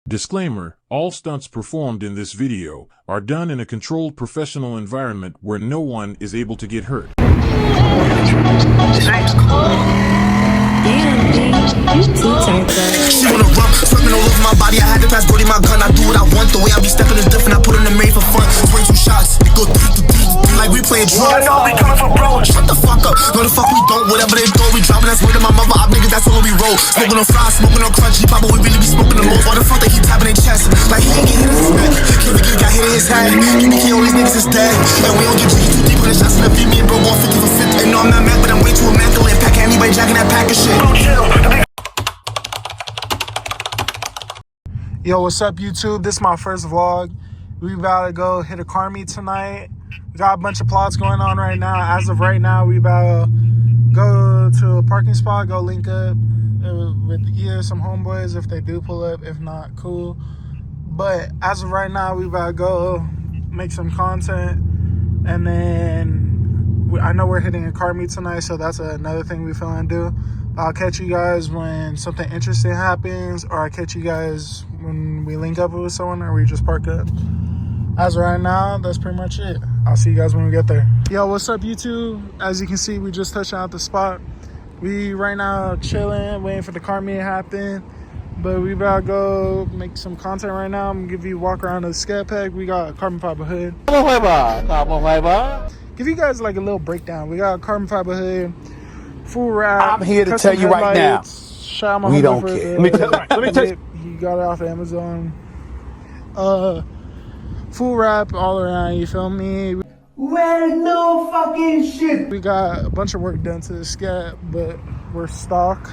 Disclaimer, all stunts performed in this video are done in a controlled professional environment where no one is able to get hurt. Damn, B, you too turned up. She wanna run, slipping all over my body. I had to pass Brody my gun. I do what I want. The way I be stepping is different. I put in the main for fun. 22 shots, it go like we playing drugs. All be coming for bro. Shut the fuck up. No the fuck we don't. Whatever they throw, we dropping. That's word of my mother. Op niggas, that's all we roll. Smoking on fries, smoking on crunchy pop, but we really be smoking the most. Why the fuck they keep tapping their chest? Like he ain't get hit in his neck. He got hit in his head. He all these niggas is dead. And we don't get jiggy too deep on the shots. And me and bro going 50 for 50. And no, I'm not mad, but I'm way too immaculate. Pack anybody jacking that pack of shit. Bro, chill. Yo, what's up, YouTube? This is my first vlog. We about to go hit a car meet tonight. We got a bunch of plots going on right now. As of right now, we about to go to a parking spot, go link up with either some homeboys if they do pull up. If not, cool. But as of right now, we about to go make some content. And then I know we're hitting a car meet tonight, so that's another thing we feeling to do. I'll catch you guys when something interesting happens, or I'll catch you guys when we link up with someone, or we just park up. As of right now, that's pretty much it. I'll see you guys when we get there. Yo, what's up, YouTube? As you can see, we just touched out the spot. We right now chilling, waiting for the car meet to happen. But we about to go make some content right now. I'm gonna give you a walk around the scat pack. We got a carbon fiber hood. Give you guys like a little breakdown. We got a carbon fiber hood. Full wrap. I'm here to tell you right now, we don't care. Let me tell you. He got it off of Amazon. Full wrap all around, you feel me? Well, no fucking shit. We got a bunch of work done to the scat, but we're stock.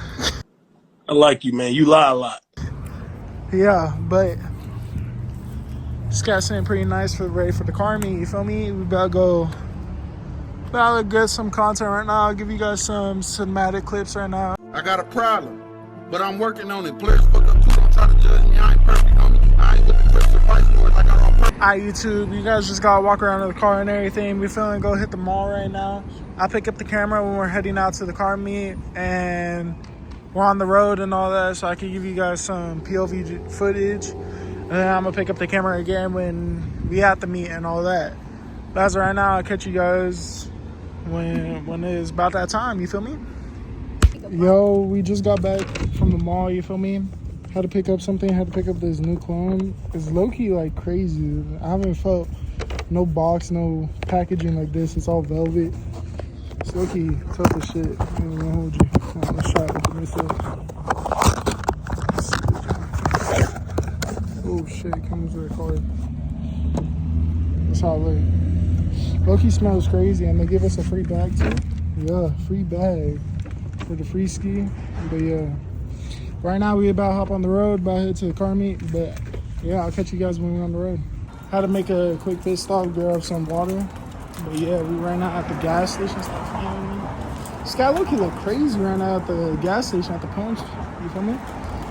I like you, man. You lie a lot. Yeah, but scat's sitting pretty nice ready for the car meet, you feel me? We about to get some content right now. I'll give you guys some cinematic clips right now. I got a problem, but I'm working on it. Players fuck up too, don't try to judge me. I ain't perfect, homie. I ain't with the clips or fight for it like I don't perfect. Alright, YouTube, you guys just gotta walk around to the car and everything. We feeling go hit the mall right now. I'll pick up the camera when we're heading out to the car meet and we're on the road and all that, so I can give you guys some POV footage. And then I'm gonna pick up the camera again when we at the meet and all that. But as of right now, I'll catch you guys when it's about that time, you feel me? Yo, we just got back from the mall, you feel me? Had to pick up something, had to pick up this new cologne. It's low-key like crazy. I haven't felt no box, no packaging like this. It's all velvet. It's low-key tough as shit. I'm gonna hold you. I'm gonna try it with myself. Oh shit, it comes with a card. That's how it looks. Low-key smells crazy, and they give us a free bag too. Yeah, free bag for the free ski. But yeah, right now we about to hop on the road, about to head to the car meet. But yeah, I'll catch you guys when we're on the road. Had to make a quick pit stop, grab some water. But yeah, we right now at the gas station. This guy low-key look crazy right now at the gas station at the punch. You feel me?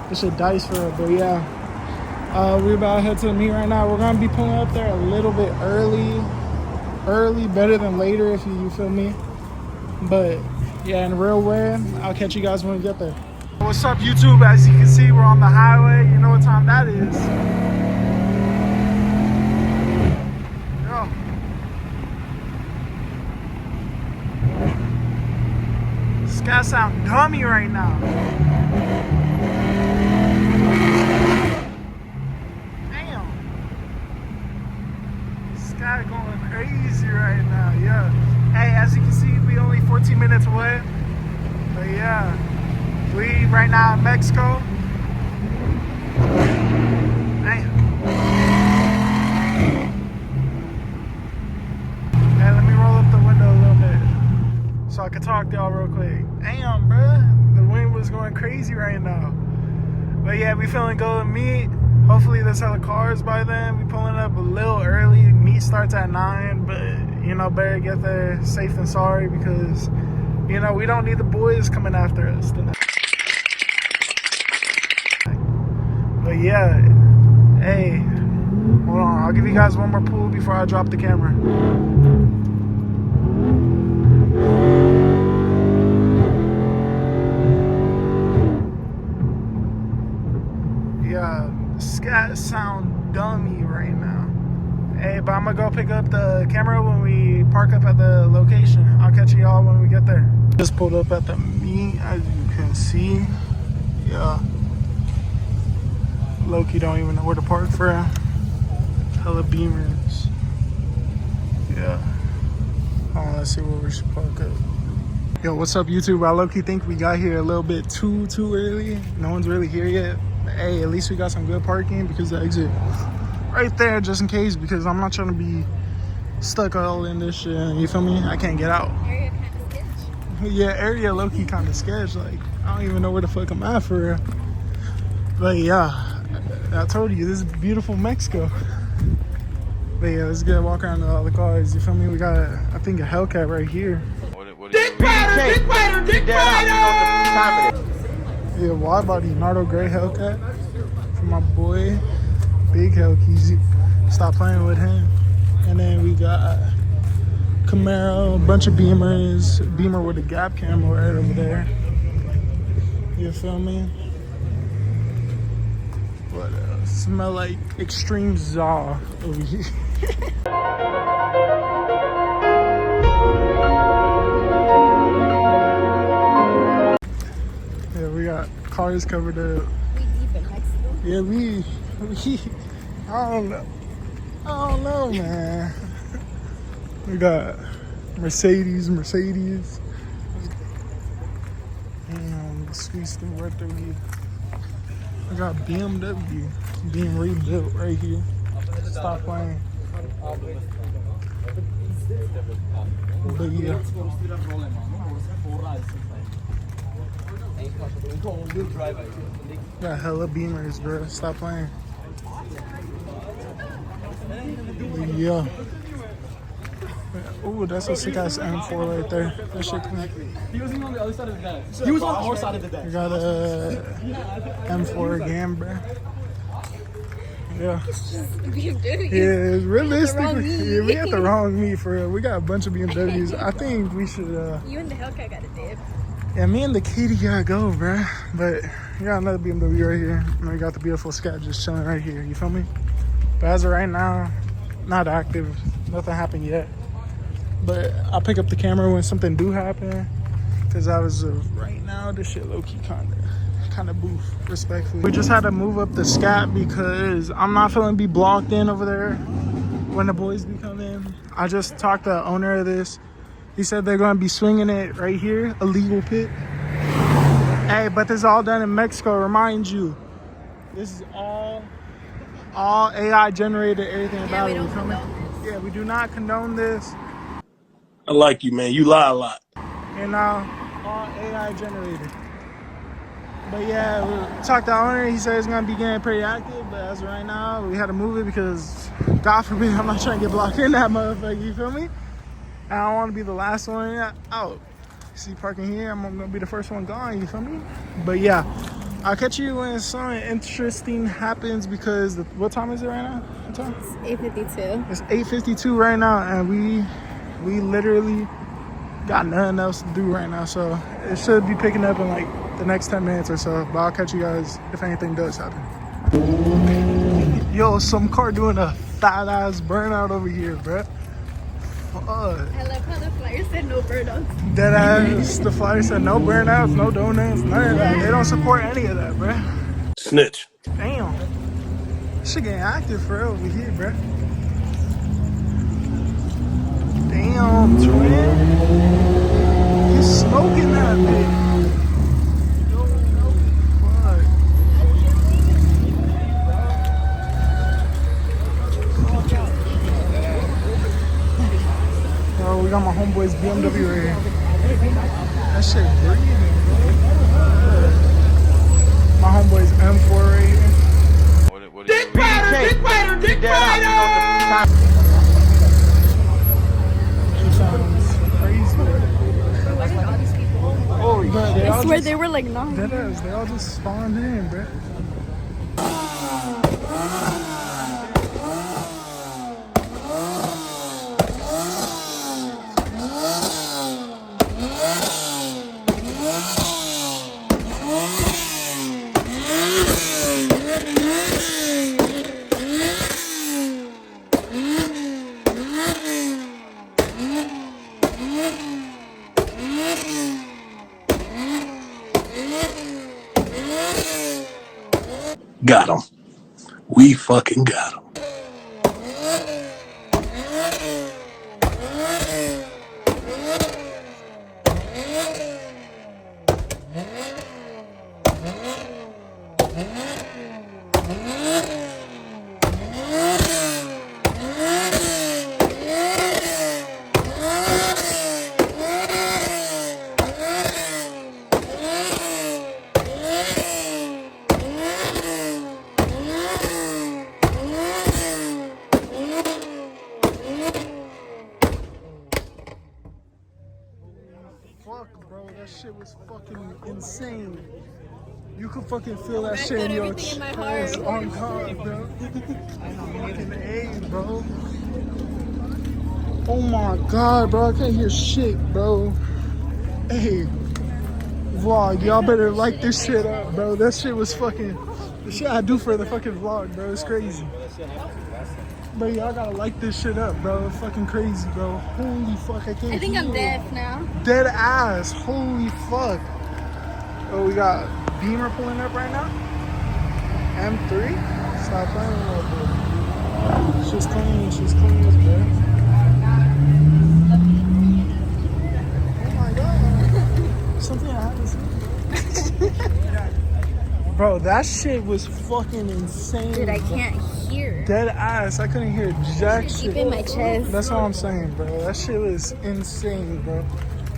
This shit dice for it. But yeah, we're about to head to the meet right now. We're gonna be pulling up there a little bit early, better than later, if you feel me. But yeah, in a real way, I'll catch you guys when we get there. What's up, YouTube? As you can see, we're on the highway. You know what time that is. Yo. This guy sound dummy right now. Damn. This guy going crazy right now, yeah. Hey, as you can see, we only 14 minutes away. But yeah, we right now in Mexico. Damn. Hey, let me roll up the window a little bit so I can talk to y'all real quick. Damn, bruh. The wind was going crazy right now. But yeah, we feeling good to meet. Hopefully there's hella cars by then. We pulling up a little early. Meet starts at 9, but you know, better get there safe than sorry because, you know, we don't need the boys coming after us tonight. But yeah, hey, hold on. I'll give you guys one more pull before I drop the camera. Yeah, scat sound dummy right now. Hey, but I'm gonna go pick up the camera when we park up at the location. I'll catch y'all when we get there. Just pulled up at the meet, as you can see. Yeah. Loki don't even know where to park for. Hella Beamers. Yeah. Let's see where we should park up. Yo, what's up, YouTube? I low-key think we got here a little bit too early. No one's really here yet. But hey, at least we got some good parking because the exit right there, just in case, because I'm not trying to be stuck all in this shit. You feel me? I can't get out. Area kind of sketch. Yeah, area low-key kind of sketch. Like, I don't even know where the fuck I'm at for real. But yeah, I told you, this is beautiful Mexico. But yeah, let's get a walk around to all the cars. You feel me? We got, I think, a Hellcat right here. Dick Rider, Dick Rider, Dick Rider! Yeah, wide body Nardo Gray Hellcat for my boy Big Hellkeezy. Stop playing with him. And then we got Camaro, a bunch of Beamers, Beamer with a gap camera right over there. You feel me? What else? Smell like extreme Zaw over here. Yeah, we got cars covered up. We deep in Mexico. Yeah, we I don't know, man. We got Mercedes. Damn, squeeze through right through here. I got BMW being rebuilt right here. Stop playing. But yeah. Got hella Beamers, bro. Stop playing. Yeah. Ooh, that's a sick ass M4 right there. That shit connected. He wasn't on the other side of the bed. He was on our side of the bed. We got a M4 again, bro. Yeah. BMW. Yeah, it's realistic. wrong meat. Yeah, we got the wrong meat for real. We got a bunch of BMWs. I think we should. You and the Hellcat got a dip. Yeah, me and the kitty gotta go, bruh. But we got another BMW right here. And we got the beautiful Scat just chilling right here. You feel me? But as of right now, not active. Nothing happened yet. But I'll pick up the camera when something do happen. Because I was right now, this shit low-key kind of boof, respectfully. We just had to move up the Scat because I'm not feeling be blocked in over there when the boys be coming. I just talked to the owner of this. He said they're going to be swinging it right here, a legal pit. Hey, but this is all done in Mexico, remind you. This is all AI generated, everything about it. Yeah, we do not condone this. I like you, man. You lie a lot. And all AI generated. But yeah, we talked to the owner. He said it's going to be getting pretty active. But as of right now, we had to move it because, God forbid, I'm not trying to get blocked in that motherfucker. You feel me? I don't want to be the last one out. See parking here, I'm gonna be the first one gone, you feel me? But yeah, I'll catch you when something interesting happens because what time is it right now? What time? It's 8:52. It's 8:52 right now, and we literally got nothing else to do right now, so it should be picking up in like the next 10 minutes or so. But I'll catch you guys if anything does happen. Yo, some car doing a fat ass burnout over here, bruh. I love how the flyer said no burnouts. Dead ass. The flyer said no burnouts, no donuts, none of that. They don't support any of that, bruh. Snitch. Damn. Shit getting active for real over here, bruh. Damn, twin. He's smoking that bitch. We got my homeboy's BMW right here. That shit breathing, bro. My homeboy's M4 right here. Dick Rider, Dick Rider, Dick Rider! She sounds crazy. Where did all these people? Oh, I swear they were like 9. Deadass, they all just spawned in, bro. Got him. We fucking got him. Fuck, bro, that shit was fucking insane. You could fucking feel that shit in your chest. On God, bro. Fucking A, bro. Oh my God, bro, I can't hear shit, bro. Hey, vlog, y'all better like this shit up, bro. That shit was fucking, the shit I do for the fucking vlog, bro. It's crazy. Bro, y'all gotta like this shit up, bro. It's fucking crazy, bro. Holy fuck, I can't I think I'm hear. deaf now. Dead ass. Holy fuck. Oh, we got Beamer pulling up right now. M3. Stop playing with it. She's clean. She's clean as bro. Oh my God. Something I haven't seen. Bro, that shit was fucking insane. Dude, I can't hear. Dead ass. I couldn't hear jack shit. Deep in my chest. That's what I'm saying, bro. That shit was insane, bro.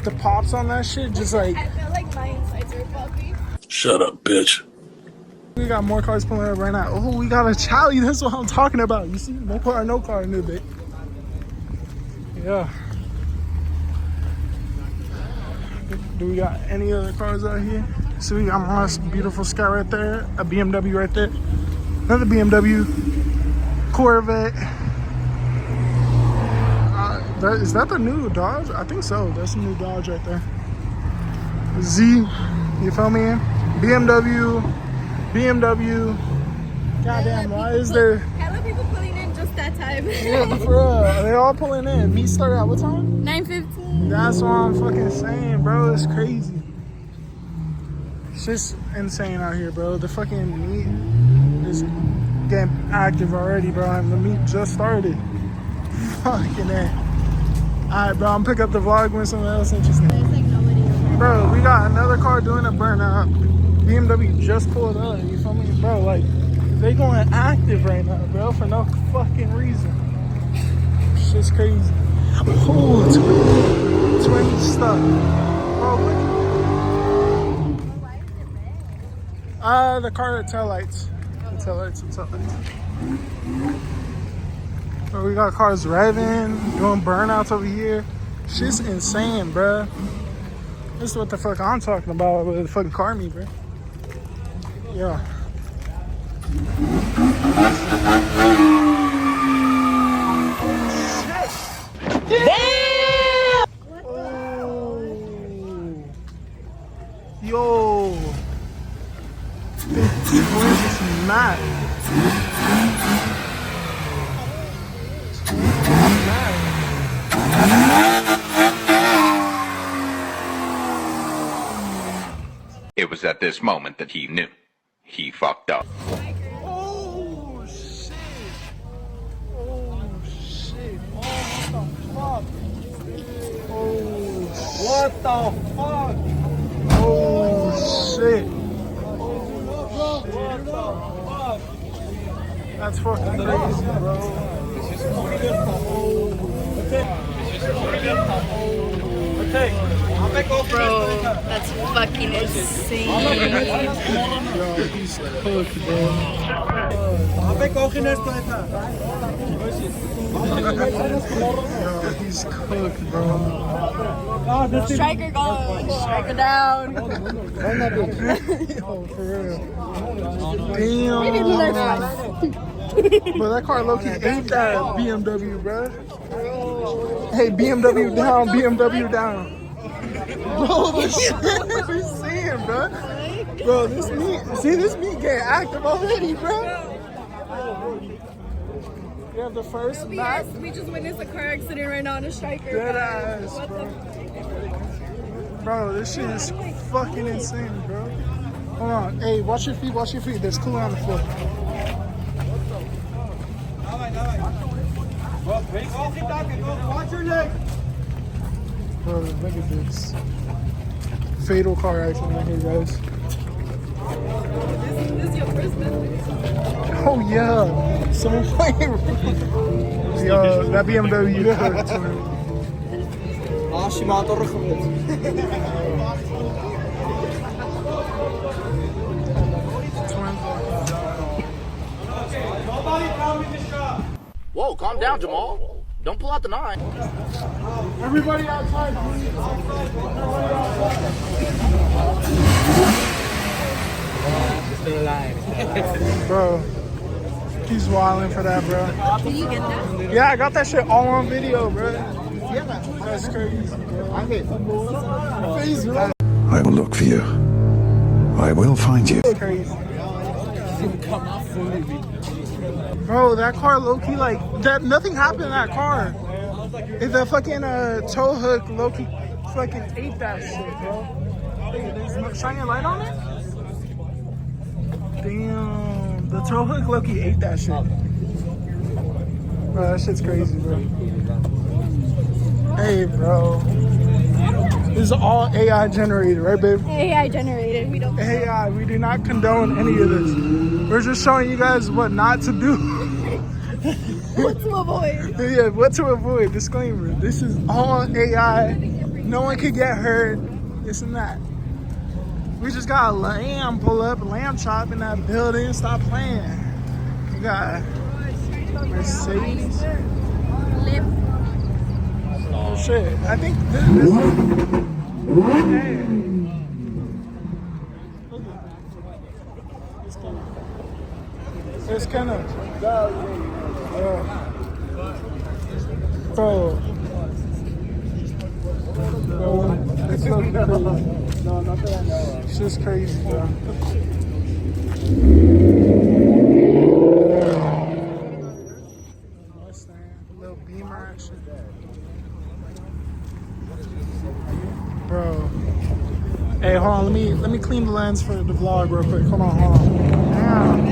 The pops on that shit just like... I felt like my insides were popping. Shut up, bitch. We got more cars pulling up right now. Oh, we got a Charlie. That's what I'm talking about. You see? No car, new bit. Yeah. Do we got any other cars out here? So we got Moss, beautiful sky right there. A BMW right there. Another BMW. Corvette. Is that the new Dodge? I think so. That's the new Dodge right there. Z. You feel me? BMW. Goddamn, why is there... Hella people pulling in just that time. Yeah, for real. They all pulling in. Meet started at what time? 9:15. That's what I'm fucking saying, bro. It's crazy. It's just insane out here, bro. The fucking meet is getting active already, bro. And the meet just started. Fucking A. Alright, bro. I'm pick up the vlog when something else interesting. There's like nobody over. Bro, we got another car doing a burnout. BMW just pulled up. You feel me, bro? Like, they going active right now, bro, for no fucking reason. Shit's crazy. Oh, twin stuck. Bro, what? The car tail lights. The tail lights. Bro, we got cars revving, doing burnouts over here. Shit's insane, bro. This is what the fuck I'm talking about with the fucking car meet, bro. Yeah. Damn! Oh. Yo. Where's this map? It was at this moment that he knew. He fucked up. Oh shit! Oh shit! What the fuck? Oh shit! What the fuck? That's fucking crazy, bro. Bro, that's fucking insane. Yo, he's cooked, bro. Yo, he's cooked, bro. Striker gone. Striker down. Yo, for real. Maybe Damn. next time. But that car low-key ain't that BMW, bro. Hey, BMW down, BMW down. Bro, this shit we seeing, bro. Bro, this meat getting active already, bro. We have the first map. We just witnessed a car accident right now on a Striker. Dead ass, bro. Bro, this shit is fucking insane, bro. Hold on. Hey, watch your feet, watch your feet. There's cooler on the floor. Watch your leg. Bro, look at this. Fatal car accident right here, guys. This is your first business. Oh, yeah. Someone playing. Yo, that BMW you cooked to me. Whoa, calm down, Jamal. Don't pull out the 9. Everybody outside, please. Bro, he's wilding for that, bro. Did you get that? Yeah, I got that shit all on video, bro. That's crazy, bro. I will look for you. I will find you. That's crazy. Bro, that car low-key, like, that nothing happened in that car. If the fucking tow hook low-key fucking ate that shit, bro. Shine your light on it? Damn, the tow hook low-key ate that shit. Bro, that shit's crazy, bro. Hey, bro. This is all AI generated, right, babe? AI generated. We don't. AI, we do not condone any of this. We're just showing you guys what not to do. What to avoid. Yeah, what to avoid. Disclaimer. This is all AI. No one can get hurt. This and that. We just got a lamb pull up, a lamb chop in that building. Stop playing. We got Mercedes. Oh shit. I think this hey. It's kind of bro. It's so crazy. No, not that I know. It's just crazy, bro. Little Beamer action. Bro. Hey, hold on. Let me clean the lens for the vlog real quick. Hold on. Damn.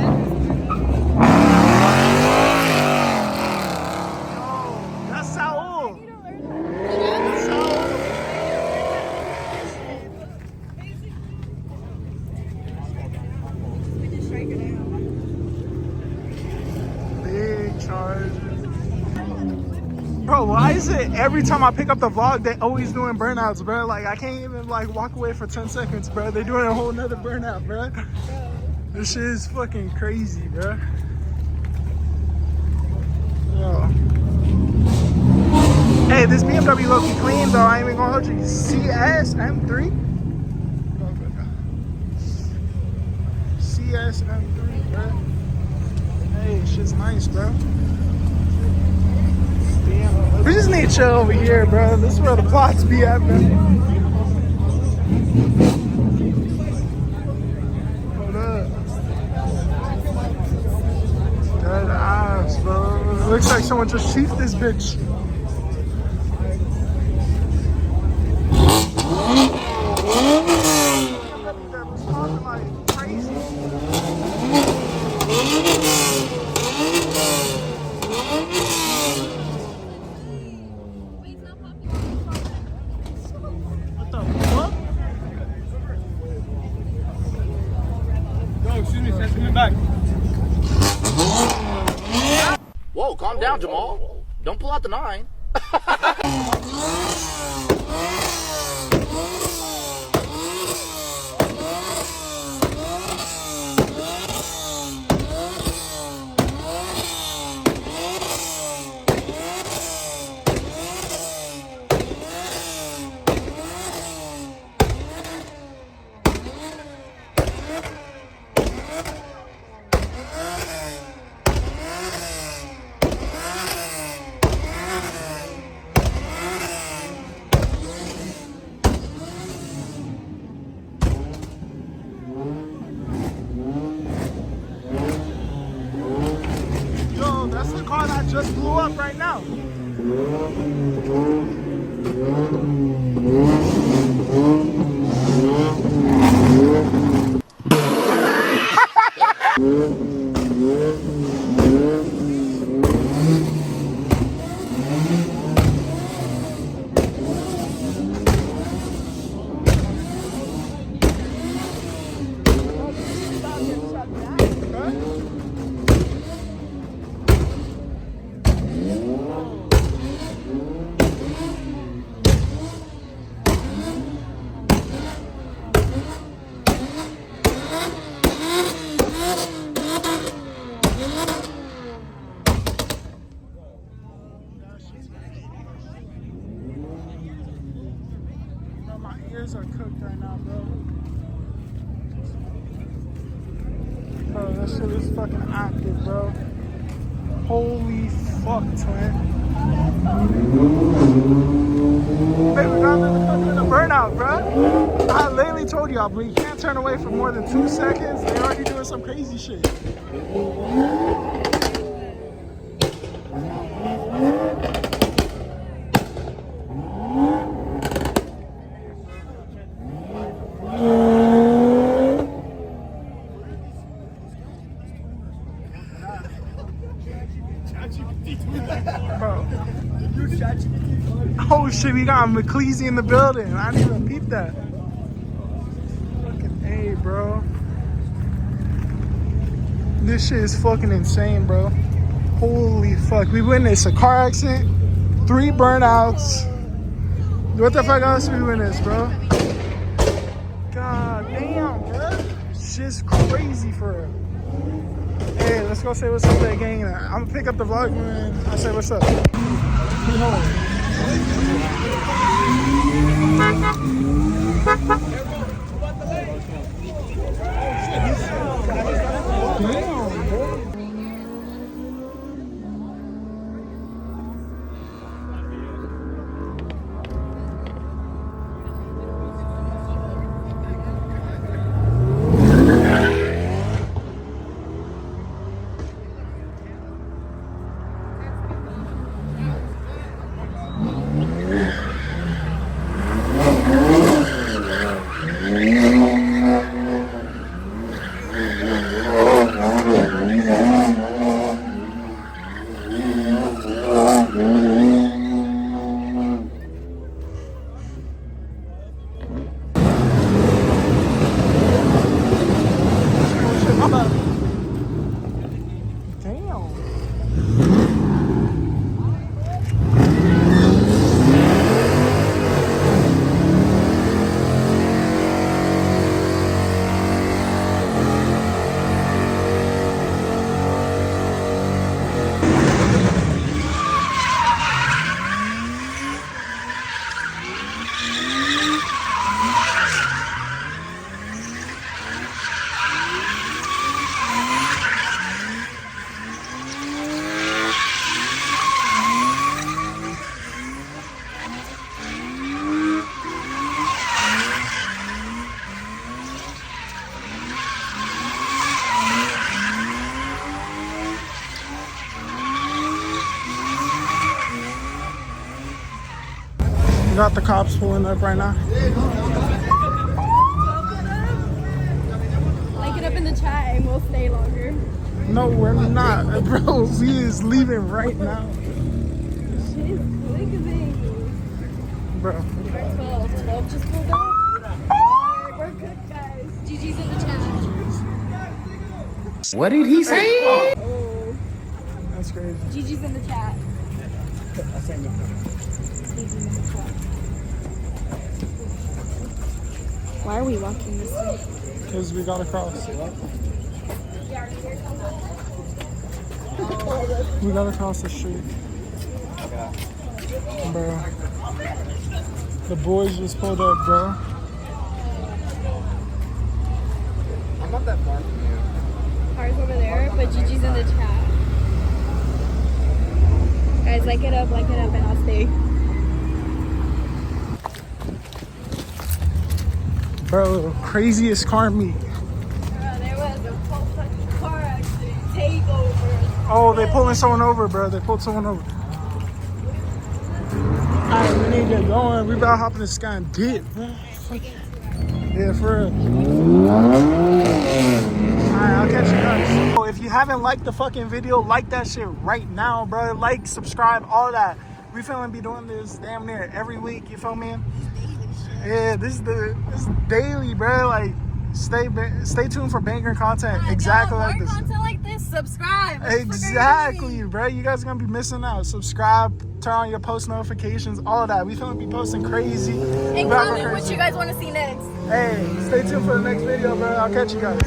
Bro, why is it every time I pick up the vlog, they always doing burnouts, bro? Like, I can't even, like, walk away for 10 seconds, bro. They're doing a whole nother burnout, bro. This shit is fucking crazy, bro. Yo. Hey, this BMW low-key clean, though. I ain't even gonna hold you. CS M3? CS M3, bro. Hey, shit's nice, bro. We just need to chill over here, bro. This is where the plots be at, bro. Hold up. Dead ass, bro. It looks like someone just chiefed this bitch. Whoa, calm down, Jamal. Don't pull out the 9. That's the car that just blew up right now. tires are cooked right now, bro. Bro, that shit is fucking active, bro. Holy fuck, twin. Baby, we're fucking in a burnout, bro. I literally told y'all, but you can't turn away for more than 2 seconds. They already doing some crazy shit. Bro. Oh shit, we got McCleasy in the building. I didn't even peep that. Fucking A, bro. This shit is fucking insane, bro. Holy fuck. We witnessed a car accident, 3 burnouts. What the fuck else we witnessed, bro? God damn, bro. Shit's crazy for real. Hey, let's go say what's up to that gang. I'm gonna pick up the vlog when I say what's up. Damn, bro. We got the cops pulling up right now. Like it up in the chat and we'll stay longer. No, we're not, bro. We is leaving right now. Shit is quick as bro. 12 just pulled up. Alright, we're good, guys. GG's in the chat. What did he say? Oh. That's crazy. GG's in the chat. Why are we walking this way? Because we gotta cross. We gotta cross the street. Bro. The boys just pulled up, bro. I'm not that far from you. Car's over there, but GG's in the chat. Guys, like it up, and I'll stay. Bro, craziest car meet. Bro, there was a full fucking car accident. Takeover. Oh, they pulling someone over, bro. They pulled someone over. Alright, we need to get going. We about to hop in the sky and dip, bro. Yeah, for real. Alright, I'll catch you guys. So if you haven't liked the fucking video, like that shit right now, bro. Like, subscribe, all that. We finna be doing this damn near every week, you feel me? Yeah, this is daily, bro. Like, stay tuned for banger content. Exactly like this. Content like this, subscribe. Exactly, bro. You guys are gonna be missing out. Subscribe, turn on your post notifications, all of that. We finna be posting crazy. And comment what you guys want to see next. Hey, stay tuned for the next video, bro. I'll catch you guys.